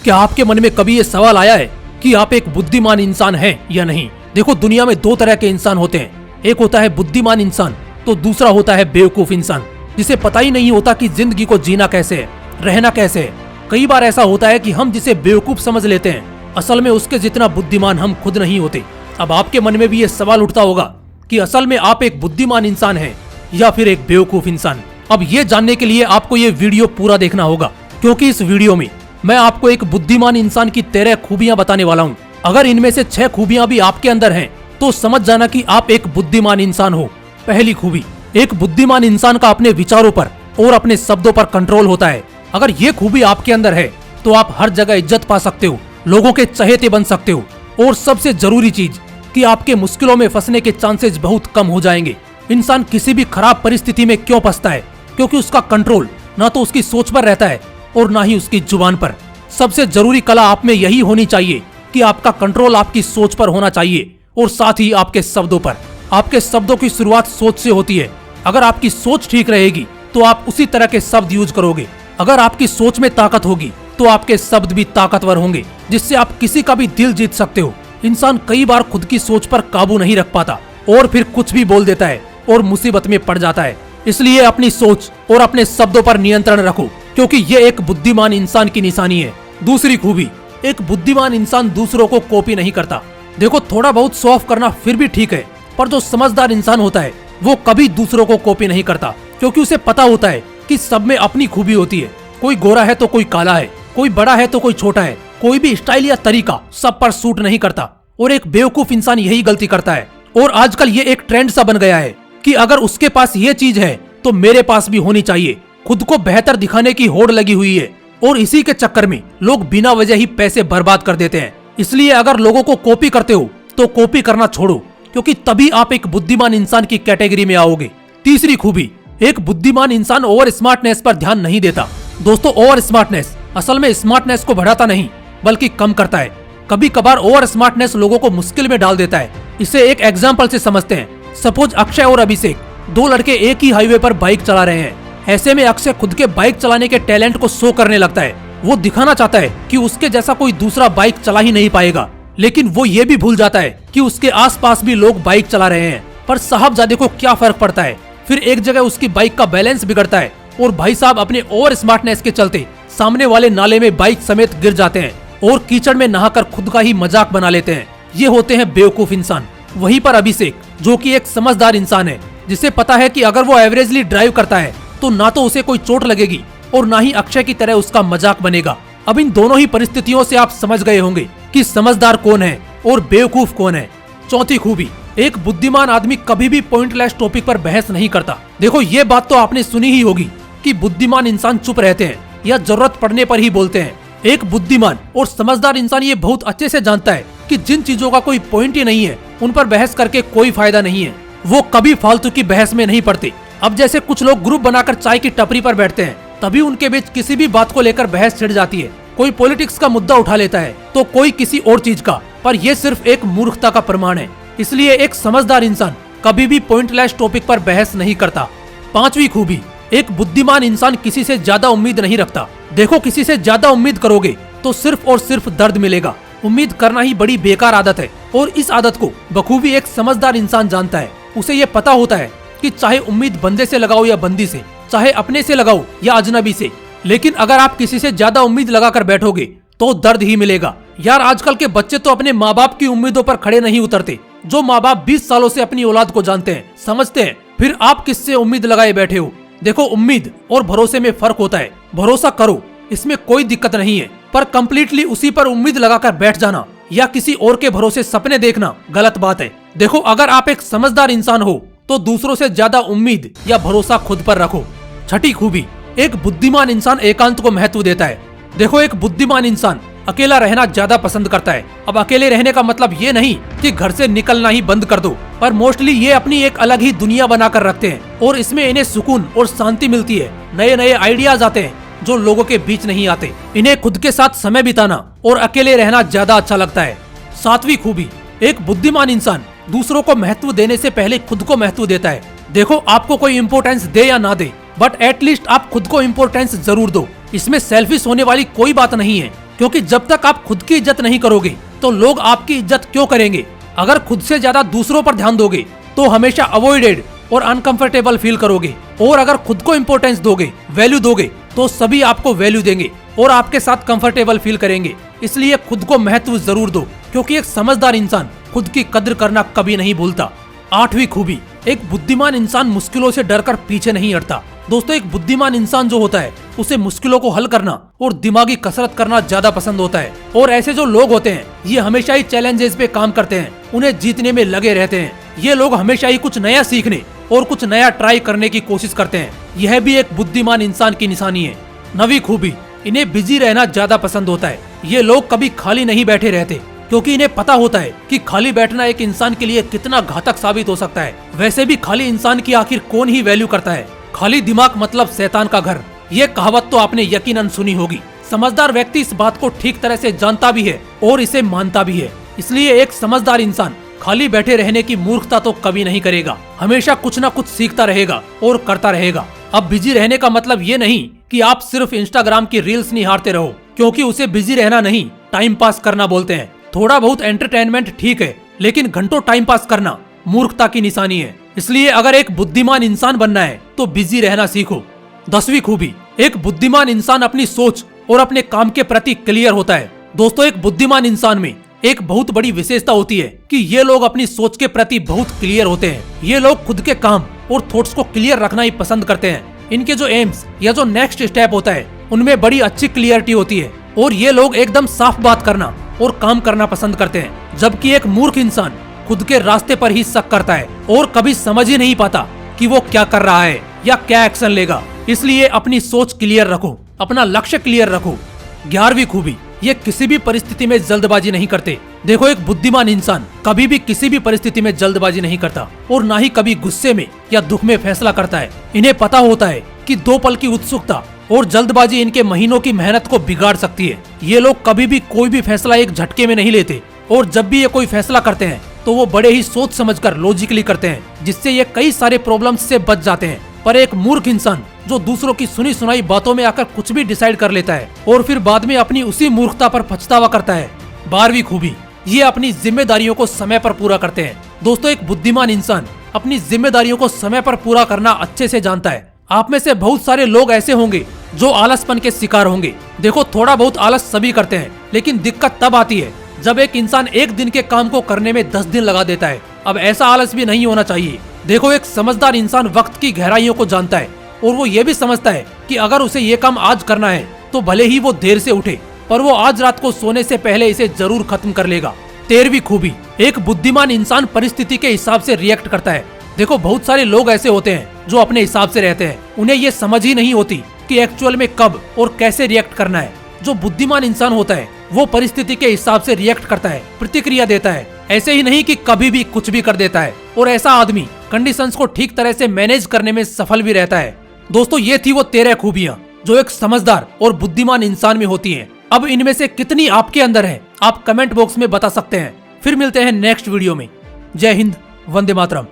क्या आपके मन में कभी ये सवाल आया है कि आप एक बुद्धिमान इंसान हैं या नहीं? देखो, दुनिया में दो तरह के इंसान होते हैं। एक होता है बुद्धिमान इंसान, तो दूसरा होता है बेवकूफ इंसान, जिसे पता ही नहीं होता कि जिंदगी को जीना कैसे है, रहना कैसे है। कई बार ऐसा होता है कि हम जिसे बेवकूफ समझ लेते हैं, असल में उसके जितना बुद्धिमान हम खुद नहीं होते। अब आपके मन में भी ये सवाल उठता होगा कि असल में आप एक बुद्धिमान इंसान हैं या फिर एक बेवकूफ इंसान। अब ये जानने के लिए आपको ये वीडियो पूरा देखना होगा, क्योंकि इस वीडियो में मैं आपको एक बुद्धिमान इंसान की 13 खूबियां बताने वाला हूँ। अगर इनमें से 6 खूबियां भी आपके अंदर हैं, तो समझ जाना कि आप एक बुद्धिमान इंसान हो। पहली खूबी, एक बुद्धिमान इंसान का अपने विचारों पर और अपने शब्दों पर कंट्रोल होता है। अगर ये खूबी आपके अंदर है तो आप हर जगह इज्जत पा सकते हो, लोगों के चहेते बन सकते हो, और सबसे जरूरी चीज कि आपके मुश्किलों में फंसने के चांसेस बहुत कम हो जाएंगे। इंसान किसी भी खराब परिस्थिति में क्यों फंसता है? क्योंकि उसका कंट्रोल ना तो उसकी सोच पर रहता है और ना ही उसकी जुबान पर। सबसे जरूरी कला आप में यही होनी चाहिए कि आपका कंट्रोल आपकी सोच पर होना चाहिए और साथ ही आपके शब्दों पर। आपके शब्दों की शुरुआत सोच से होती है। अगर आपकी सोच ठीक रहेगी तो आप उसी तरह के शब्द यूज करोगे। अगर आपकी सोच में ताकत होगी तो आपके शब्द भी ताकतवर होंगे, जिससे आप किसी का भी दिल जीत सकते हो। इंसान कई बार खुद की सोच पर काबू नहीं रख पाता और फिर कुछ भी बोल देता है और मुसीबत में पड़ जाता है। इसलिए अपनी सोच और अपने शब्दों पर नियंत्रण रखो, क्योंकि ये एक बुद्धिमान इंसान की निशानी है। दूसरी खूबी, एक बुद्धिमान इंसान दूसरों को कॉपी नहीं करता। देखो, थोड़ा बहुत शो ऑफ करना फिर भी ठीक है, पर जो समझदार इंसान होता है वो कभी दूसरों को कॉपी नहीं करता, क्योंकि उसे पता होता है कि सब में अपनी खूबी होती है। कोई गोरा है तो कोई काला है, कोई बड़ा है तो कोई छोटा है, कोई भी स्टाइल या तरीका सब पर सूट नहीं करता। और एक बेवकूफ इंसान यही गलती करता है। और आजकल ये एक ट्रेंड सा बन गया है कि अगर उसके पास ये चीज है तो मेरे पास भी होनी चाहिए। खुद को बेहतर दिखाने की होड़ लगी हुई है और इसी के चक्कर में लोग बिना वजह ही पैसे बर्बाद कर देते हैं। इसलिए अगर लोगों को कॉपी करते हो तो कॉपी करना छोड़ो, क्योंकि तभी आप एक बुद्धिमान इंसान की कैटेगरी में आओगे। तीसरी खूबी, एक बुद्धिमान इंसान ओवर स्मार्टनेस पर ध्यान नहीं देता। दोस्तों, ओवर स्मार्टनेस असल में स्मार्टनेस को बढ़ाता नहीं बल्कि कम करता है। कभी कभार ओवर स्मार्टनेस लोगों को मुश्किल में डाल देता है। इसे एक एग्जांपल से समझते हैं। सपोज अक्षय और अभिषेक, दो लड़के एक ही हाईवे पर बाइक चला रहे हैं। ऐसे में अक्षय खुद के बाइक चलाने के टैलेंट को शो करने लगता है। वो दिखाना चाहता है कि उसके जैसा कोई दूसरा बाइक चला ही नहीं पाएगा, लेकिन वो ये भी भूल जाता है कि उसके आसपास भी लोग बाइक चला रहे हैं। पर साहबजादे को क्या फर्क पड़ता है? फिर एक जगह उसकी बाइक का बैलेंस बिगड़ता है और भाई साहब अपने ओवर स्मार्टनेस के चलते सामने वाले नाले में बाइक समेत गिर जाते हैं और कीचड़ में नहाकर खुद का ही मजाक बना लेते हैं। ये होते हैं बेवकूफ इंसान। वहीं पर अभिषेक, जो कि एक समझदार इंसान है, जिसे पता है कि अगर वो एवरेजली ड्राइव करता है तो ना तो उसे कोई चोट लगेगी और ना ही अक्षय की तरह उसका मजाक बनेगा। अब इन दोनों ही परिस्थितियों से आप समझ गए होंगे कि समझदार कौन है और बेवकूफ कौन है। चौथी खूबी, एक बुद्धिमान आदमी कभी भी पॉइंटलेस टॉपिक पर बहस नहीं करता। देखो, ये बात तो आपने सुनी ही होगी कि बुद्धिमान इंसान चुप रहते हैं या जरूरत पड़ने पर ही बोलते हैं। एक बुद्धिमान और समझदार इंसान ये बहुत अच्छे से जानता है कि जिन चीजों का कोई पॉइंट ही नहीं है उन पर बहस करके कोई फायदा नहीं है। वो कभी फालतू की बहस में नहीं पड़ते। अब जैसे कुछ लोग ग्रुप बनाकर चाय की टपरी पर बैठते हैं, तभी उनके बीच किसी भी बात को लेकर बहस छिड़ जाती है। कोई पॉलिटिक्स का मुद्दा उठा लेता है तो कोई किसी और चीज का, पर यह सिर्फ एक मूर्खता का प्रमाण है। इसलिए एक समझदार इंसान कभी भी पॉइंटलेस टॉपिक पर बहस नहीं करता। पांचवी खूबी, एक बुद्धिमान इंसान किसी से ज्यादा उम्मीद नहीं रखता। देखो, किसी से ज्यादा उम्मीद करोगे तो सिर्फ और सिर्फ दर्द मिलेगा। उम्मीद करना ही बड़ी बेकार आदत है और इस आदत को बखूबी एक समझदार इंसान जानता है। उसे ये पता होता है कि चाहे उम्मीद बंदे से लगाओ या बंदी से, चाहे अपने से लगाओ या अजनबी से, लेकिन अगर आप किसी से ज्यादा उम्मीद लगाकर बैठोगे तो दर्द ही मिलेगा। यार, आजकल के बच्चे तो अपने माँ बाप की उम्मीदों पर खड़े नहीं उतरते। जो माँ बाप 20 सालों से अपनी औलाद को जानते हैं, समझते हैं, फिर आप किससे उम्मीद लगाए बैठे हो? देखो, उम्मीद और भरोसे में फर्क होता है। भरोसा करो, इसमें कोई दिक्कत नहीं है, पर कम्प्लीटली उसी पर उम्मीद लगाकर बैठ जाना या किसी और के भरोसे सपने देखना गलत बात है। देखो, अगर आप एक समझदार इंसान हो तो दूसरों से ज्यादा उम्मीद या भरोसा खुद पर रखो। छठी खूबी, एक बुद्धिमान इंसान एकांत को महत्व देता है। देखो, एक बुद्धिमान इंसान अकेला रहना ज्यादा पसंद करता है। अब अकेले रहने का मतलब ये नहीं कि घर से निकलना ही बंद कर दो, पर मोस्टली ये अपनी एक अलग ही दुनिया बनाकर रखते हैं और इसमें इन्हें सुकून और शांति मिलती है। नए नए आइडियाज आते हैं जो लोगों के बीच नहीं आते। इन्हें खुद के साथ समय बिताना और अकेले रहना ज्यादा अच्छा लगता है। सातवीं खूबी, एक बुद्धिमान इंसान दूसरों को महत्व देने से पहले खुद को महत्व देता है। देखो, आपको कोई इम्पोर्टेंस दे या ना दे, बट एटलीस्ट आप खुद को इम्पोर्टेंस जरूर दो। इसमें सेल्फिश होने वाली कोई बात नहीं है। क्योंकि जब तक आप खुद की इज्जत नहीं करोगे तो लोग आपकी इज्जत क्यों करेंगे। अगर खुद से ज्यादा दूसरों पर ध्यान दोगे तो हमेशा अवॉइडेड और अनकंफर्टेबल फील करोगे, और अगर खुद को इम्पोर्टेंस दोगे, वैल्यू दोगे, तो सभी आपको वैल्यू देंगे और आपके साथ कंफर्टेबल फील करेंगे। इसलिए खुद को महत्व जरूर दो, क्योंकि एक समझदार इंसान खुद की कद्र करना कभी नहीं भूलता। 8वीं खूबी, एक बुद्धिमान इंसान मुश्किलों से डरकर पीछे नहीं हटता। दोस्तों, एक बुद्धिमान इंसान जो होता है उसे मुश्किलों को हल करना और दिमागी कसरत करना ज्यादा पसंद होता है। और ऐसे जो लोग होते हैं ये हमेशा ही चैलेंजेस पे काम करते हैं, उन्हें जीतने में लगे रहते हैं। ये लोग हमेशा ही कुछ नया सीखने और कुछ नया ट्राई करने की कोशिश करते हैं। यह भी एक बुद्धिमान इंसान की निशानी है। 9वीं खूबी, इन्हें बिजी रहना ज्यादा पसंद होता है। ये लोग कभी खाली नहीं बैठे रहते, क्योंकि इन्हें पता होता है कि खाली बैठना एक इंसान के लिए कितना घातक साबित हो सकता है। वैसे भी खाली इंसान की आखिर कौन ही वैल्यू करता है। खाली दिमाग मतलब शैतान का घर, ये कहावत तो आपने यकीनन सुनी होगी। समझदार व्यक्ति इस बात को ठीक तरह से जानता भी है और इसे मानता भी है। इसलिए एक समझदार इंसान खाली बैठे रहने की मूर्खता तो कभी नहीं करेगा, हमेशा कुछ न कुछ सीखता रहेगा और करता रहेगा। अब बिजी रहने का मतलब ये नहीं कि आप सिर्फ इंस्टाग्राम की रील्स निहारते रहो, क्योंकि उसे बिजी रहना नहीं, टाइम पास करना बोलते हैं। थोड़ा बहुत एंटरटेनमेंट ठीक है, लेकिन घंटों टाइम पास करना मूर्खता की निशानी है। इसलिए अगर एक बुद्धिमान इंसान बनना है तो बिजी रहना सीखो। 10वीं खूबी, एक बुद्धिमान इंसान अपनी सोच और अपने काम के प्रति क्लियर होता है। दोस्तों, एक बुद्धिमान इंसान में एक बहुत बड़ी विशेषता होती है कि ये लोग अपनी सोच के प्रति बहुत क्लियर होते हैं। ये लोग खुद के काम और थॉट्स को क्लियर रखना ही पसंद करते हैं। इनके जो एम्स या जो नेक्स्ट स्टेप होता है उनमें बड़ी अच्छी क्लियरिटी होती है, और ये लोग एकदम साफ बात करना और काम करना पसंद करते हैं। जबकि एक मूर्ख इंसान खुद के रास्ते पर ही शक करता है और कभी समझ ही नहीं पाता कि वो क्या कर रहा है या क्या एक्शन लेगा। इसलिए अपनी सोच क्लियर रखो, अपना लक्ष्य क्लियर रखो। 11वीं खूबी, ये किसी भी परिस्थिति में जल्दबाजी नहीं करते। देखो, एक बुद्धिमान इंसान कभी भी किसी भी परिस्थिति में जल्दबाजी नहीं करता और ना ही कभी गुस्से में या दुख में फैसला करता है। इन्हें पता होता है कि 2 पल की उत्सुकता और जल्दबाजी इनके महीनों की मेहनत को बिगाड़ सकती है। ये लोग कभी भी कोई भी फैसला एक झटके में नहीं लेते, और जब भी ये कोई फैसला करते हैं तो वो बड़े ही सोच समझकर लॉजिकली करते हैं, जिससे ये कई सारे प्रॉब्लम्स से बच जाते हैं। पर एक मूर्ख इंसान जो दूसरों की सुनी सुनाई बातों में आकर कुछ भी डिसाइड कर लेता है और फिर बाद में अपनी उसी मूर्खता पर पछतावा करता है। 12वीं खूबी, ये अपनी जिम्मेदारियों को समय पर पूरा करते हैं। दोस्तों, एक बुद्धिमान इंसान अपनी जिम्मेदारियों को समय पर पूरा करना अच्छे से जानता है। आप में से बहुत सारे लोग ऐसे होंगे जो आलसपन के शिकार होंगे। देखो, थोड़ा बहुत आलस सभी करते हैं, लेकिन दिक्कत तब आती है जब एक इंसान एक दिन के काम को करने में 10 दिन लगा देता है। अब ऐसा आलस भी नहीं होना चाहिए। देखो, एक समझदार इंसान वक्त की गहराइयों को जानता है और वो ये भी समझता है कि अगर उसे ये काम आज करना है तो भले ही वो देर से उठे, पर वो आज रात को सोने से पहले इसे जरूर खत्म कर लेगा। 13वीं खूबी, एक बुद्धिमान इंसान परिस्थिति के हिसाब से रिएक्ट करता है। देखो, बहुत सारे लोग ऐसे होते हैं जो अपने हिसाब से रहते हैं, उन्हें ये समझ ही नहीं होती कि एक्चुअल में कब और कैसे रिएक्ट करना है। जो बुद्धिमान इंसान होता है वो परिस्थिति के हिसाब से रिएक्ट करता है, प्रतिक्रिया देता है, ऐसे ही नहीं कि कभी भी कुछ भी कर देता है। और ऐसा आदमी कंडीशंस को ठीक तरह से मैनेज करने में सफल भी रहता है। दोस्तों, ये थी वो 13 खूबियां जो एक समझदार और बुद्धिमान इंसान में होती हैं। अब इनमें से कितनी आपके अंदर है, आप कमेंट बॉक्स में बता सकते हैं। फिर मिलते हैं नेक्स्ट वीडियो में। जय हिंद, वंदे मातरम।